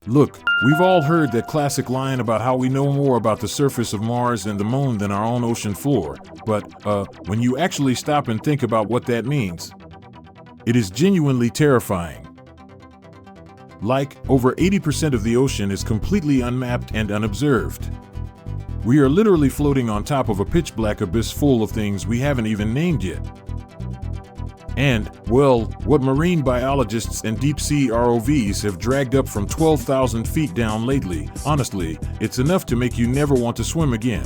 Look, we've all heard that classic line about how we know more about the surface of Mars and the moon than our own ocean floor, but, when you actually stop and think about what that means, it is genuinely terrifying. Like, over 80% of the ocean is completely unmapped and unobserved. We are literally floating on top of a pitch-black abyss full of things we haven't even named yet. And, well, what marine biologists and deep-sea ROVs have dragged up from 12,000 feet down lately, honestly, it's enough to make you never want to swim again.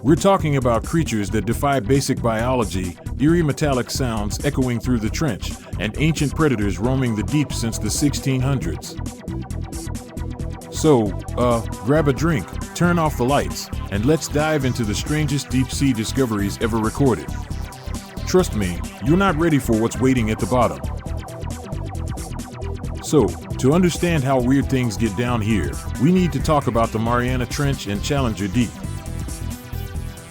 We're talking about creatures that defy basic biology, eerie metallic sounds echoing through the trench, and ancient predators roaming the deep since the 1600s. So, grab a drink, turn off the lights, and let's dive into the strangest deep-sea discoveries ever recorded. Trust me, you're not ready for what's waiting at the bottom. So, to understand how weird things get down here, we need to talk about the Mariana Trench and Challenger Deep.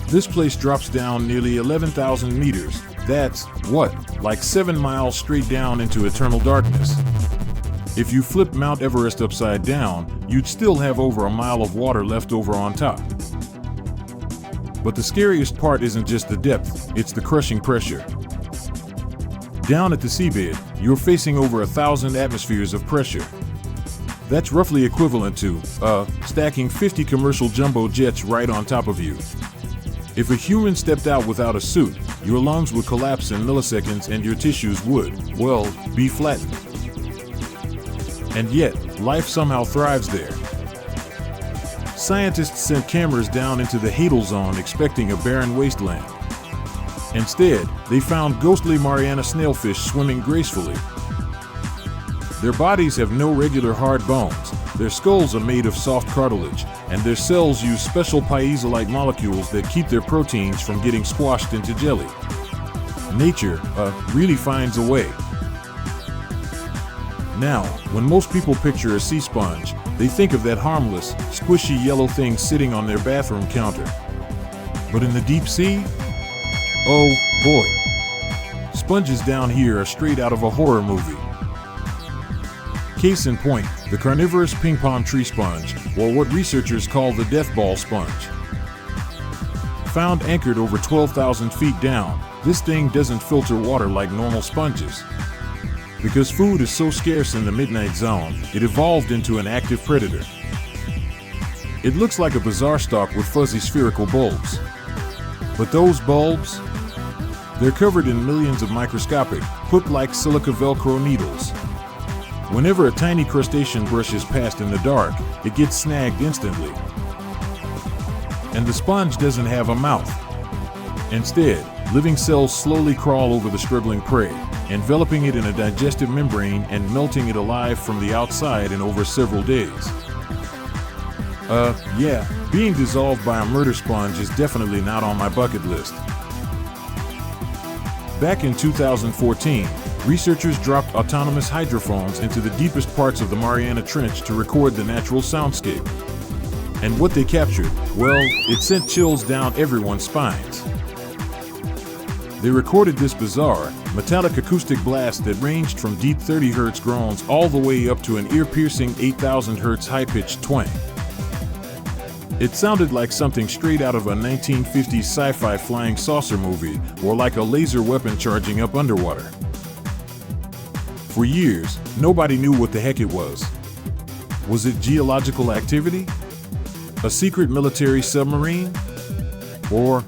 This place drops down nearly 11,000 meters. That's, like 7 miles straight down into eternal darkness. If you flip Mount Everest upside down, you'd still have over a mile of water left over on top. But the scariest part isn't just the depth, it's the crushing pressure. Down at the seabed, you're facing over 1,000 atmospheres of pressure. That's roughly equivalent to, stacking 50 commercial jumbo jets right on top of you. If a human stepped out without a suit, your lungs would collapse in milliseconds and your tissues would, well, be flattened. And yet, life somehow thrives there. Scientists sent cameras down into the Hadal Zone expecting a barren wasteland. Instead, they found ghostly Mariana snailfish swimming gracefully. Their bodies have no regular hard bones, their skulls are made of soft cartilage, and their cells use special piezo-like molecules that keep their proteins from getting squashed into jelly. Nature, really finds a way. Now, when most people picture a sea sponge, they think of that harmless, squishy yellow thing sitting on their bathroom counter. But in the deep sea? Oh boy. Sponges down here are straight out of a horror movie. Case in point, the carnivorous ping-pong tree sponge, or what researchers call the death ball sponge. Found anchored over 12,000 feet down, this thing doesn't filter water like normal sponges. Because food is so scarce in the midnight zone, it evolved into an active predator. It looks like a bizarre stalk with fuzzy spherical bulbs. But those bulbs? They're covered in millions of microscopic, hook-like silica Velcro needles. Whenever a tiny crustacean brushes past in the dark, it gets snagged instantly. And the sponge doesn't have a mouth. Instead, living cells slowly crawl over the struggling prey, enveloping it in a digestive membrane and melting it alive from the outside in over several days. Being dissolved by a murder sponge is definitely not on my bucket list. Back in 2014, researchers dropped autonomous hydrophones into the deepest parts of the Mariana Trench to record the natural soundscape. And what they captured, well, it sent chills down everyone's spines. They recorded this bizarre, metallic acoustic blast that ranged from deep 30 Hz groans all the way up to an ear-piercing 8,000 Hz high-pitched twang. It sounded like something straight out of a 1950s sci-fi flying saucer movie, or like a laser weapon charging up underwater. For years, nobody knew what the heck it was. Was it geological activity? A secret military submarine? Or,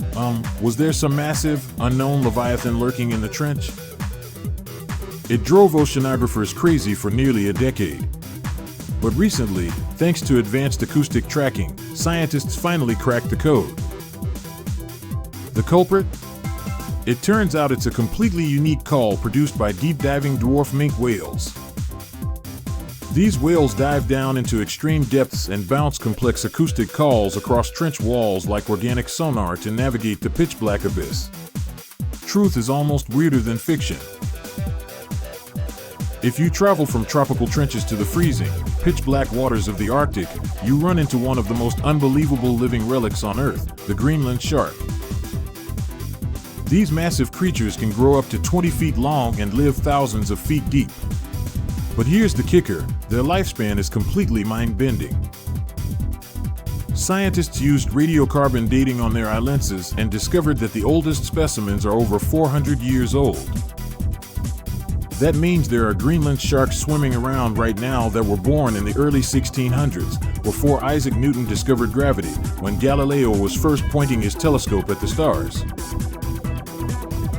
was there some massive, unknown leviathan lurking in the trench? It drove oceanographers crazy for nearly a decade. But recently, thanks to advanced acoustic tracking, scientists finally cracked the code. The culprit? It turns out it's a completely unique call produced by deep-diving dwarf minke whales. These whales dive down into extreme depths and bounce complex acoustic calls across trench walls like organic sonar to navigate the pitch-black abyss. Truth is almost weirder than fiction. If you travel from tropical trenches to the freezing, pitch-black waters of the Arctic, you run into one of the most unbelievable living relics on Earth, the Greenland shark. These massive creatures can grow up to 20 feet long and live thousands of feet deep. But here's the kicker, their lifespan is completely mind-bending. Scientists used radiocarbon dating on their eye lenses and discovered that the oldest specimens are over 400 years old. That means there are Greenland sharks swimming around right now that were born in the early 1600s, before Isaac Newton discovered gravity, when Galileo was first pointing his telescope at the stars.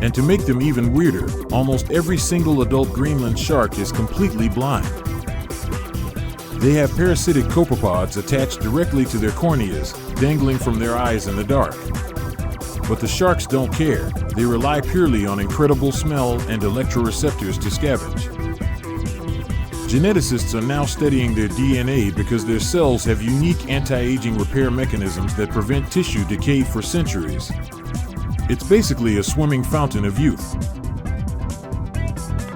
And to make them even weirder, almost every single adult Greenland shark is completely blind. They have parasitic copepods attached directly to their corneas, dangling from their eyes in the dark. But the sharks don't care. They rely purely on incredible smell and electroreceptors to scavenge. Geneticists are now studying their DNA because their cells have unique anti-aging repair mechanisms that prevent tissue decay for centuries. It's basically a swimming fountain of youth.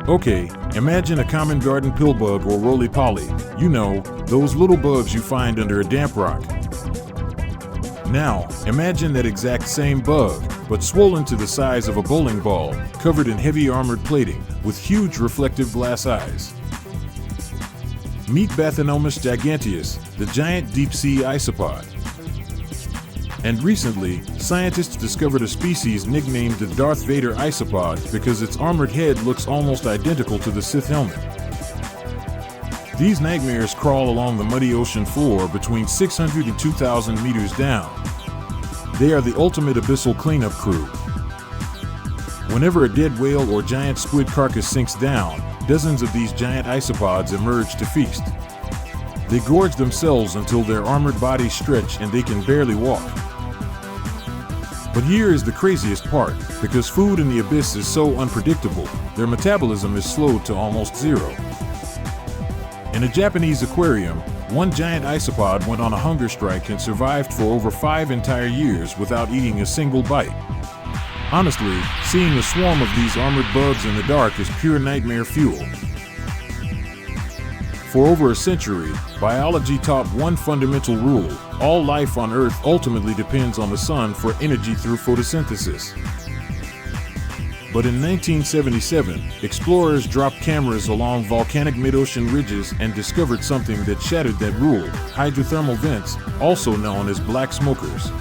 Okay, imagine a common garden pillbug or roly-poly. You know, those little bugs you find under a damp rock. Now, imagine that exact same bug, but swollen to the size of a bowling ball, covered in heavy armored plating, with huge reflective glass eyes. Meet Bathynomus giganteus, the giant deep-sea isopod. And recently, scientists discovered a species nicknamed the Darth Vader isopod because its armored head looks almost identical to the Sith helmet. These nightmares crawl along the muddy ocean floor between 600 and 2,000 meters down. They are the ultimate abyssal cleanup crew. Whenever a dead whale or giant squid carcass sinks down, dozens of these giant isopods emerge to feast. They gorge themselves until their armored bodies stretch and they can barely walk. But here is the craziest part, because food in the abyss is so unpredictable, their metabolism is slowed to almost zero. In a Japanese aquarium, one giant isopod went on a hunger strike and survived for over 5 entire years without eating a single bite. Honestly, seeing a swarm of these armored bugs in the dark is pure nightmare fuel. For over a century, biology taught one fundamental rule: all life on Earth ultimately depends on the sun for energy through photosynthesis. But in 1977, explorers dropped cameras along volcanic mid-ocean ridges and discovered something that shattered that rule: hydrothermal vents, also known as black smokers.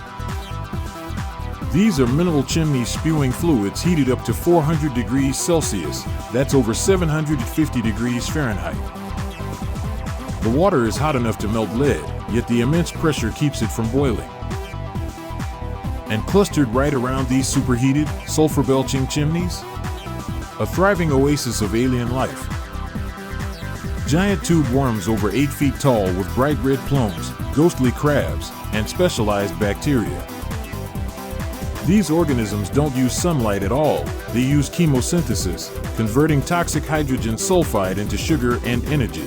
These are mineral chimneys spewing fluids heated up to 400 degrees Celsius, that's over 750 degrees Fahrenheit. The water is hot enough to melt lead, yet the immense pressure keeps it from boiling. And clustered right around these superheated, sulfur-belching chimneys? A thriving oasis of alien life. Giant tube worms over 8 feet tall with bright red plumes, ghostly crabs, and specialized bacteria. These organisms don't use sunlight at all. They use chemosynthesis, converting toxic hydrogen sulfide into sugar and energy.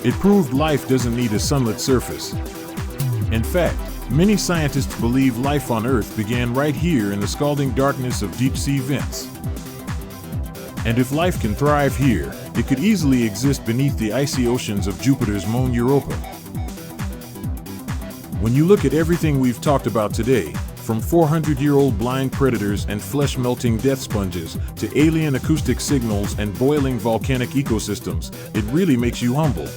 It proved life doesn't need a sunlit surface. In fact, many scientists believe life on Earth began right here in the scalding darkness of deep-sea vents. And if life can thrive here, it could easily exist beneath the icy oceans of Jupiter's moon Europa. When you look at everything we've talked about today, from 400-year-old blind predators and flesh-melting death sponges to alien acoustic signals and boiling volcanic ecosystems, it really makes you humble.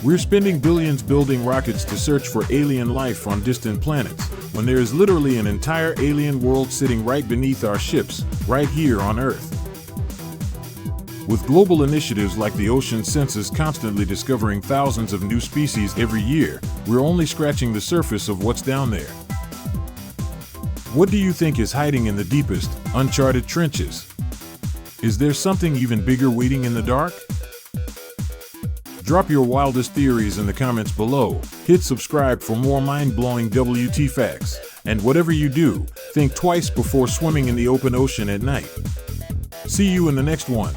We're spending billions building rockets to search for alien life on distant planets, when there is literally an entire alien world sitting right beneath our ships, right here on Earth. With global initiatives like the Ocean Census constantly discovering thousands of new species every year, we're only scratching the surface of what's down there. What do you think is hiding in the deepest, uncharted trenches? Is there something even bigger waiting in the dark? Drop your wildest theories in the comments below, hit subscribe for more mind-blowing WT facts, and whatever you do, think twice before swimming in the open ocean at night. See you in the next one.